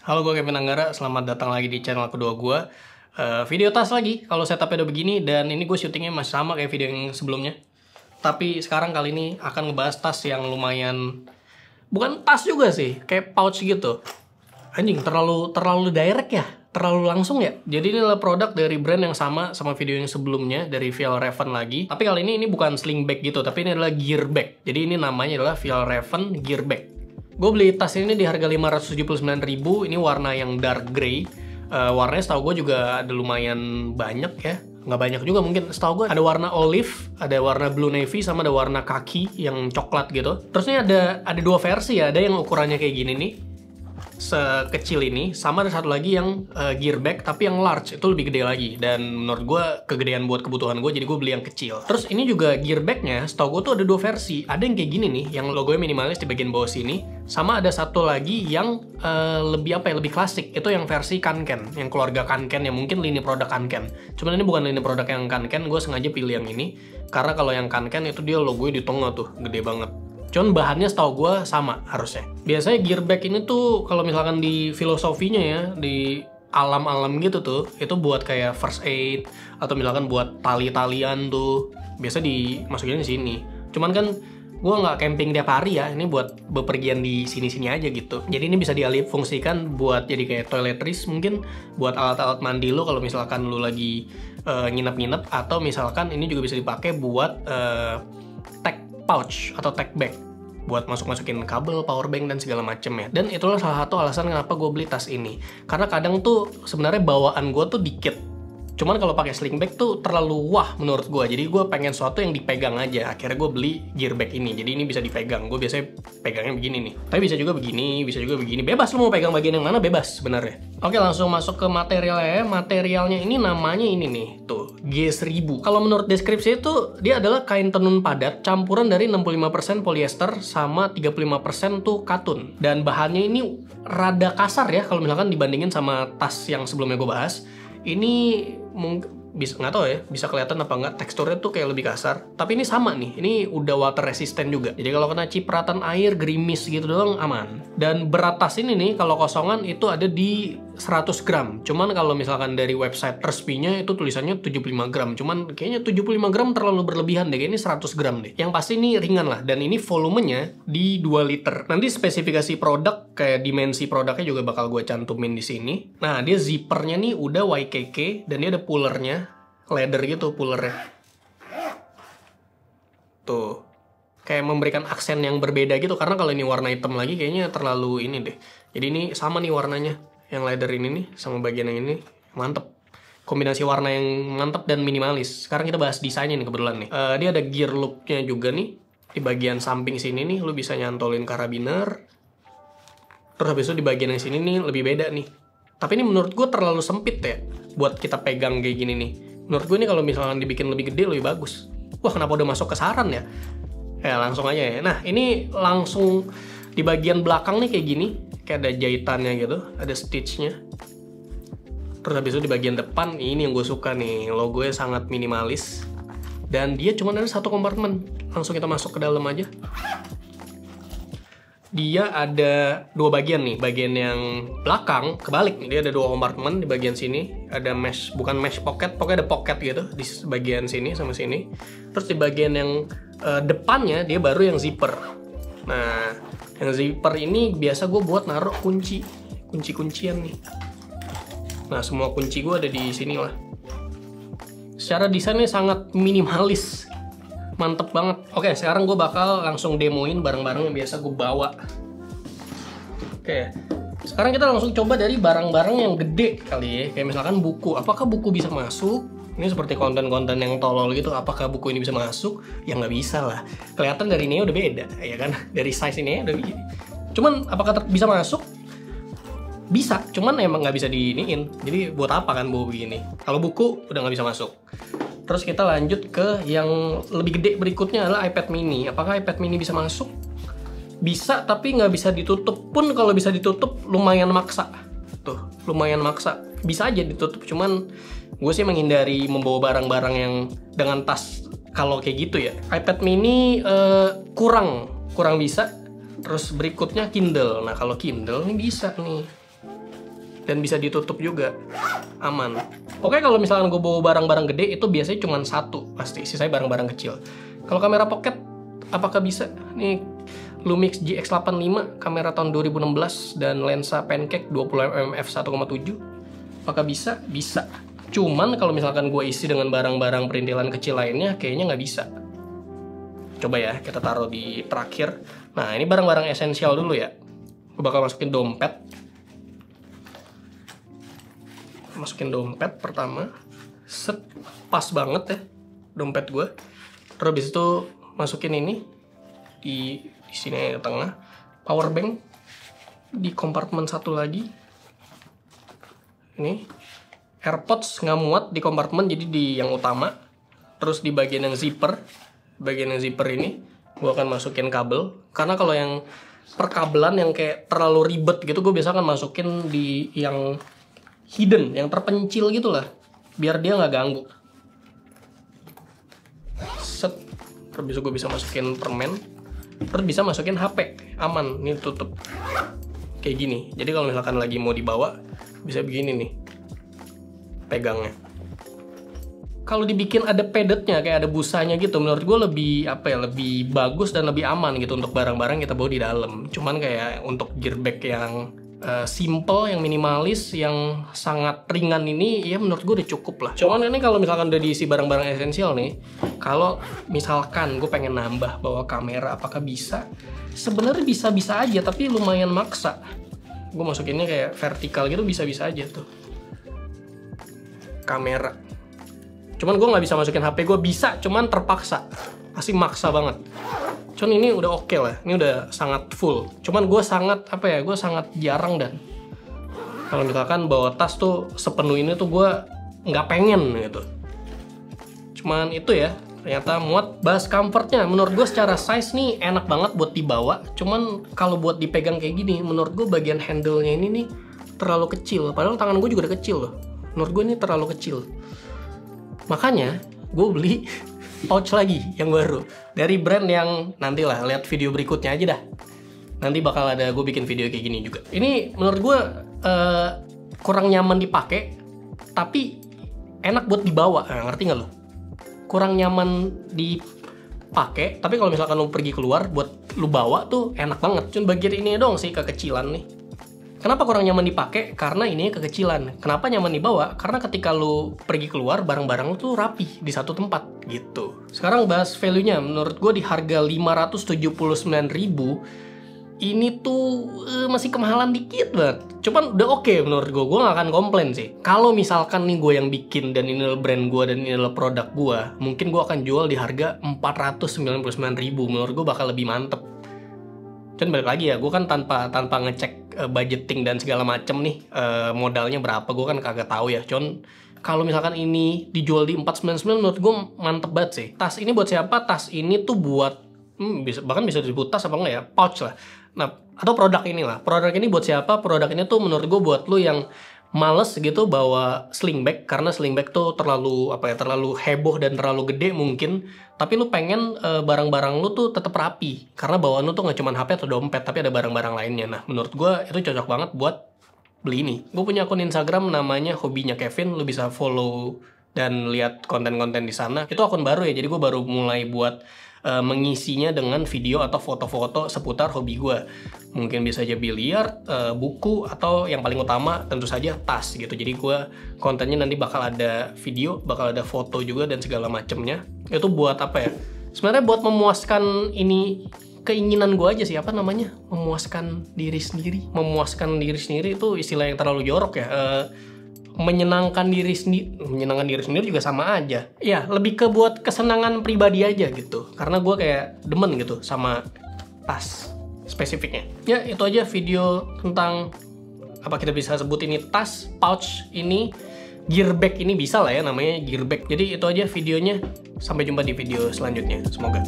Halo, gue Kevin Anggara, selamat datang lagi di channel kedua gue. Video tas lagi, kalau setupnya udah begini, dan ini gue syutingnya masih sama kayak video yang sebelumnya. Tapi sekarang kali ini akan ngebahas tas yang lumayan, bukan tas juga sih, kayak pouch gitu. Anjing, terlalu direct ya, terlalu langsung ya. Jadi ini adalah produk dari brand yang sama video yang sebelumnya, dari Fjällräven lagi. Tapi kali ini bukan sling bag gitu, tapi ini adalah gear bag. Jadi ini namanya adalah Fjällräven gear bag. Gue beli tas ini di harga 579.000, ini warna yang dark grey. Warnanya setahu gue juga ada lumayan banyak ya. Nggak banyak juga mungkin, setahu gue ada warna olive, ada warna blue navy, sama ada warna kaki yang coklat gitu. Terus ini ada dua versi ya, ada yang ukurannya kayak gini nih, sekecil ini, sama ada satu lagi yang gear bag tapi yang large, itu lebih gede lagi, dan menurut gue kegedean buat kebutuhan gue, jadi gue beli yang kecil. Terus ini juga gear bagnya setahu gue tuh ada dua versi, ada yang kayak gini nih yang logonya minimalis di bagian bawah sini, sama ada satu lagi yang lebih lebih klasik, itu yang versi Kanken, yang keluarga Kanken, yang mungkin lini produk Kanken. Cuman ini bukan lini produk yang Kanken, gue sengaja pilih yang ini karena kalau yang Kanken itu dia logonya di tengah tuh gede banget. Cuman bahannya setahu gue sama harusnya. Biasanya gear bag ini tuh kalau misalkan di filosofinya ya, di alam-alam gitu tuh, itu buat kayak first aid atau misalkan buat tali-talian tuh, biasa dimasukin di sini. Cuman kan gue nggak camping tiap hari ya, ini buat bepergian di sini-sini aja gitu. Jadi ini bisa dialih fungsikan buat jadi kayak toiletries mungkin, buat alat-alat mandi lo kalau misalkan lo lagi nginep-nginep, atau misalkan ini juga bisa dipakai buat tag pouch atau tag bag buat masukin kabel, power bank, dan segala macem ya. Dan itulah salah satu alasan kenapa gue beli tas ini, karena kadang tuh sebenarnya bawaan gue tuh dikit, cuman kalau pakai sling bag tuh terlalu wah menurut gue. Jadi gue pengen sesuatu yang dipegang aja, akhirnya gue beli gear bag ini. Jadi ini bisa dipegang, gue biasanya pegangnya begini nih, tapi bisa juga begini, bisa juga begini, bebas lu mau pegang bagian yang mana, bebas sebenarnya. Oke, langsung masuk ke materialnya ya. Materialnya ini namanya ini nih, tuh G1000. Kalau menurut deskripsi itu dia adalah kain tenun padat campuran dari 65% polyester sama 35% tuh katun. Dan bahannya ini rada kasar ya kalau misalkan dibandingin sama tas yang sebelumnya gue bahas. Ini mungkin bisa, nggak tahu ya, bisa kelihatan apa nggak, teksturnya tuh kayak lebih kasar. Tapi ini sama nih, ini udah water resistant juga. Jadi kalau kena cipratan air, gerimis gitu doang aman. Dan berat tas ini nih kalau kosongan itu ada di 100 gram. Cuman kalau misalkan dari website resminya itu tulisannya 75 gram. Cuman kayaknya 75 gram terlalu berlebihan deh, kayaknya ini 100 gram deh. Yang pasti ini ringan lah, dan ini volumenya di 2 liter. Nanti spesifikasi produk kayak dimensi produknya juga bakal gue cantumin di sini. Nah, dia zippernya nih udah YKK, dan dia ada pullernya, leather gitu pullernya. Tuh, kayak memberikan aksen yang berbeda gitu, karena kalau ini warna hitam lagi kayaknya terlalu ini deh. Jadi ini sama nih warnanya, yang leather ini nih sama bagian yang ini, mantep. Kombinasi warna yang mantep dan minimalis. Sekarang kita bahas desainnya nih kebetulan nih. Dia ada gear loopnya juga nih. Di bagian samping sini nih, lu bisa nyantolin karabiner. Terus habis itu di bagian yang sini nih lebih beda nih. Tapi ini menurut gue terlalu sempit ya buat kita pegang kayak gini nih. Menurut gue ini kalau misalnya dibikin lebih gede lebih bagus. Wah, kenapa udah masuk ke saran ya? Ya langsung aja ya. Nah, ini langsung di bagian belakang nih kayak gini, kayak ada jahitannya gitu, ada stitchnya. Terus habis itu di bagian depan, ini yang gue suka nih, logonya sangat minimalis. Dan dia cuma ada satu kompartemen. Langsung kita masuk ke dalam aja. Dia ada dua bagian nih, bagian yang belakang kebalik nih, dia ada dua kompartemen. Di bagian sini ada mesh, bukan mesh pocket, pokoknya ada pocket gitu di bagian sini sama sini. Terus di bagian yang depannya dia baru yang zipper. Nah, yang zipper ini biasa gue buat naruh kunci-kuncian nih. Nah, semua kunci gue ada di sini lah. Secara desainnya sangat minimalis, mantep banget. Oke, sekarang gue bakal langsung demoin barang-barang yang biasa gue bawa. Oke, sekarang kita langsung coba dari barang-barang yang gede kali ya. Kayak misalkan buku. Apakah buku bisa masuk? Ini seperti konten-konten yang tolol gitu. Apakah buku ini bisa masuk? Ya nggak bisa lah. Kelihatan dari ini udah beda, ya kan? Dari size ini udah begini. Cuman apakah bisa masuk? Bisa, cuman emang nggak bisa diiniin. Jadi buat apa kan bawa begini? Kalau buku udah nggak bisa masuk. Terus kita lanjut ke yang lebih gede berikutnya adalah iPad mini. Apakah iPad mini bisa masuk? Bisa, tapi nggak bisa ditutup. Pun kalau bisa ditutup lumayan maksa. Tuh, lumayan maksa. Bisa aja ditutup, cuman gue sih menghindari membawa barang-barang yang dengan tas kalau kayak gitu ya. iPad mini kurang bisa. Terus berikutnya Kindle. Nah, kalau Kindle ini bisa nih. dan bisa ditutup juga, aman. Oke, kalau misalkan gue bawa barang-barang gede itu biasanya cuma satu pasti, sisanya barang-barang kecil. Kalau kamera pocket apakah bisa? Nih Lumix GX85, kamera tahun 2016 dan lensa pancake 20mm f1.7. Apakah bisa? Bisa. Cuman kalau misalkan gue isi dengan barang-barang perintilan kecil lainnya, kayaknya nggak bisa. Coba ya, kita taruh di terakhir. Nah, ini barang-barang esensial dulu ya. Gue bakal masukin dompet. Masukin dompet pertama. Set, pas banget ya dompet gue. Terus habis itu masukin ini di sini di tengah. Power bank di kompartemen satu lagi. Ini AirPods nggak muat di kompartemen, jadi di yang utama. Terus di bagian yang zipper, ini gue akan masukin kabel. Karena kalau yang perkabelan yang kayak terlalu ribet gitu, gue biasa akan masukin di yang hidden, yang terpencil gitu lah, biar dia nggak ganggu. Set, terus gue bisa masukin permen, terus bisa masukin HP, aman, ini tutup kayak gini. Jadi kalau misalkan lagi mau dibawa, bisa begini nih pegangnya. Kalau dibikin ada pedetnya, kayak ada busanya gitu, menurut gue lebih lebih bagus dan lebih aman gitu untuk barang-barang kita bawa di dalam. Cuman kayak untuk gear bag yang simple, yang minimalis, yang sangat ringan ini, ya menurut gue udah cukup lah. Cuman ini kalau misalkan udah diisi barang-barang esensial nih, kalau misalkan gue pengen nambah bawa kamera, apakah bisa? Sebenarnya bisa-bisa aja, tapi lumayan maksa. Gue masukinnya kayak vertikal gitu, bisa-bisa aja tuh. Kamera. Cuman gue nggak bisa masukin HP gue, bisa, cuman terpaksa. Masih maksa banget. Cuman ini udah oke lah, ini udah sangat full. Cuman gue sangat, gue sangat jarang dan kalau misalkan bawa tas tuh sepenuh ini tuh gue nggak pengen gitu. Cuman itu ya, ternyata muat. Bahas comfortnya, menurut gue secara size nih enak banget buat dibawa. Cuman kalau buat dipegang kayak gini, menurut gue bagian handle-nya ini nih terlalu kecil. Padahal tangan gue juga udah kecil loh. Menurut gue ini terlalu kecil. Makanya gue beli pouch lagi yang baru dari brand yang nantilah lihat video berikutnya aja dah. Nanti bakal ada gue bikin video kayak gini juga. Ini menurut gue kurang nyaman dipakai, tapi enak buat dibawa. Nah, ngerti nggak lo? Kurang nyaman dipakai, tapi kalau misalkan lo pergi keluar buat lo bawa tuh enak banget. Cuma bagian ini dong sih kekecilan nih. Kenapa kurang nyaman dipakai? Karena ini kekecilan. Kenapa nyaman dibawa? Karena ketika lu pergi keluar, barang-barang lu tuh rapi di satu tempat gitu. Sekarang bahas value-nya. Menurut gue di harga 579.000 ini tuh masih kemahalan dikit banget. Cuman udah oke menurut gue. Gue gak akan komplain sih. Kalau misalkan nih gue yang bikin dan ini adalah brand gue dan ini adalah produk gue, mungkin gue akan jual di harga 499.000. Menurut gue bakal lebih mantep. Cuman balik lagi ya, gue kan tanpa ngecek budgeting dan segala macem nih, modalnya berapa, gue kan kagak tahu ya. Cuman kalau misalkan ini dijual di 499, menurut gue mantep banget sih. Tas ini buat siapa? Tas ini tuh buat bahkan bisa disebut tas apa enggak ya, pouch lah. Nah, atau produk ini lah. Produk ini buat siapa? Produk ini tuh menurut gue buat lu yang males gitu bawa sling bag, karena sling bag tuh terlalu terlalu heboh dan terlalu gede mungkin, tapi lu pengen barang-barang lu tuh tetap rapi karena bawaan lu tuh nggak cuma HP atau dompet, tapi ada barang-barang lainnya. Nah, menurut gue itu cocok banget buat beli ini. Gue punya akun Instagram namanya Hobinya Kevin, lu bisa follow dan lihat konten-konten di sana. Itu akun baru ya, jadi gue baru mulai buat mengisinya dengan video atau foto-foto seputar hobi gue. Mungkin bisa aja biliar, buku, atau yang paling utama tentu saja tas gitu. Jadi gue kontennya nanti bakal ada video, bakal ada foto juga dan segala macemnya. Itu buat apa ya? Sebenarnya buat memuaskan ini keinginan gue aja sih, memuaskan diri sendiri. Memuaskan diri sendiri itu istilah yang terlalu jorok ya. Menyenangkan diri sendiri juga sama aja ya, lebih ke buat kesenangan pribadi aja gitu, karena gue kayak demen gitu sama tas spesifiknya. Ya itu aja video tentang apa kita bisa sebut ini tas, pouch ini, gear bag ini bisa lah ya namanya gear bag. Jadi itu aja videonya, sampai jumpa di video selanjutnya, semoga.